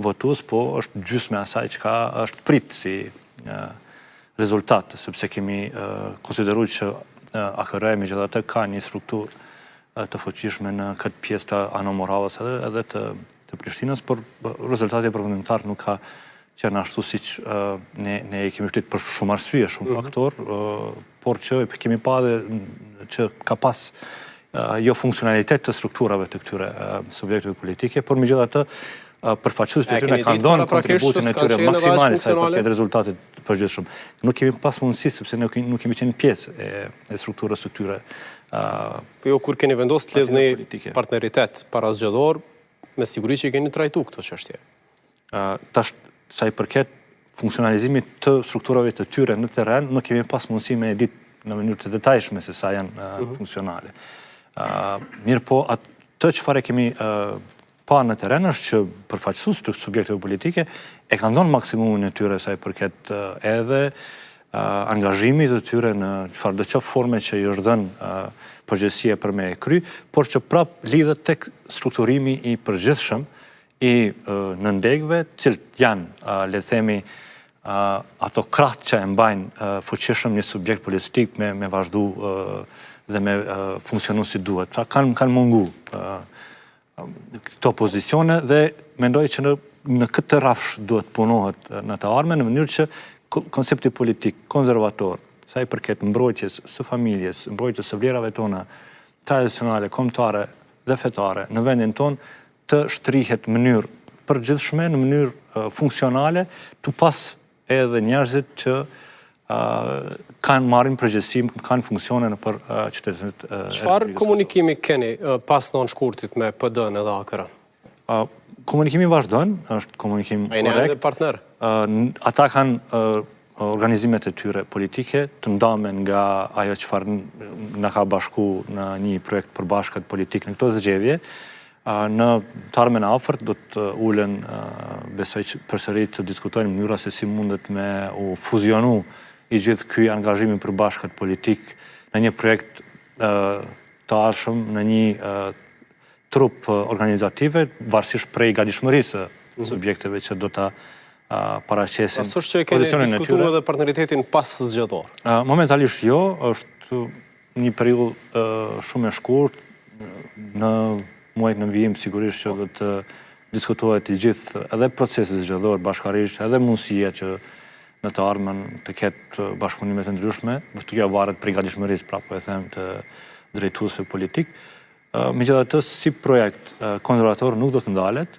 votues, po është gjysmë e asaj çka është prit si rezultat, sepse kemi konsideruar që AKR megjithatë ka një strukturë të fuqishme në këtë pjesë të Anomoravës edhe të Prishtinës, por rezultati përfundimtar nuk ka qenë ashtu siç ne kemi pritur për shumë arsye, shumë faktor, por që kemi pa edhe që ka pas jo funksionalitet të strukturave të këtyre subjekteve politike, por megjithatë përfaqësuesit e tyre kanë dhënë kontributin e tyre maksimal sa i përket rezultatit përgjithshëm. Nuk kemi pas mundësi sepse ne nuk kemi qenë pjesë e strukturës së këtyre. Po jo, kur keni vendosur të lidhni partneritet parazgjedhor, me siguri që keni trajtuar këtë çështje. Tash sa i përket funksionalizimit të strukturave të tyre në terren, nuk kemi pas mundësi me ditë në mënyrë të detajshme se sa janë funksionale. Mirë po, atë çfarë kemi pa në terren është që përfaqësues të subjekteve politike e kanë dhënë maksimumin e tyre sa i përket edhe angazhimit të tyre në çfarëdo forme që i është dhënë përgjegjësia për me e kry, por që prap lidhet tek strukturimi i përgjithshëm i nëndegëve, cilët janë, le të themi, ato krahët që e mbajnë fuqishëm një subjekt politik me vazhdu dhe me funksionu si duhet. Kanë mungu këto pozicione dhe mendoj që në këtë rrafsh duhet punohet në të ardhmen në mënyrë që koncepti politik konservator, sa i përket mbrojtjes së familjes, mbrojtjes së vlerave tona tradicionale, kombëtare dhe fetare në vendin tonë të shtrihet në mënyrë përgjithshme, në mënyrë funksionale, të pas edhe njerëzit që kanë marrin përgjegjësi, kanë funksione në për qytetet. Çfarë komunikimi keni pas nënshkurtit me PD-n edhe AKR-n? Komunikimi vazhdon, është komunikim korrekt. Ai janë partner. Ata kanë organizimet e tyre politike të ndamen nga ajo çfarë na ka bashku në një projekt përbashkët politik në këto zgjedhje. Në të ardhmen e afërt do të ulen, besoj që përsëri të diskutojnë mënyra se si mundet me u fuzionu i gjithë ky angazhimi përbashkët politik në një projekt të ardhshëm, në një trup organizative, varësisht prej gatishmërisë subjekteve që do ta paraqesin pozicionin e tyre. Pastaj që keni diskutuar edhe partneritetin pas zgjedhor. Momentalisht jo, është një periudhë shumë e shkurtë. Në muajt në vijim sigurisht që do të diskutohet i gjithë edhe procesi zgjedhor bashkërisht, edhe mundësia që në të ardhmen të ketë bashkëpunime të ndryshme, kjo varet prej gatishmërisë, prapë e them, të drejtuesve politik. Megjithatë, si projekt konservator nuk do të ndalet,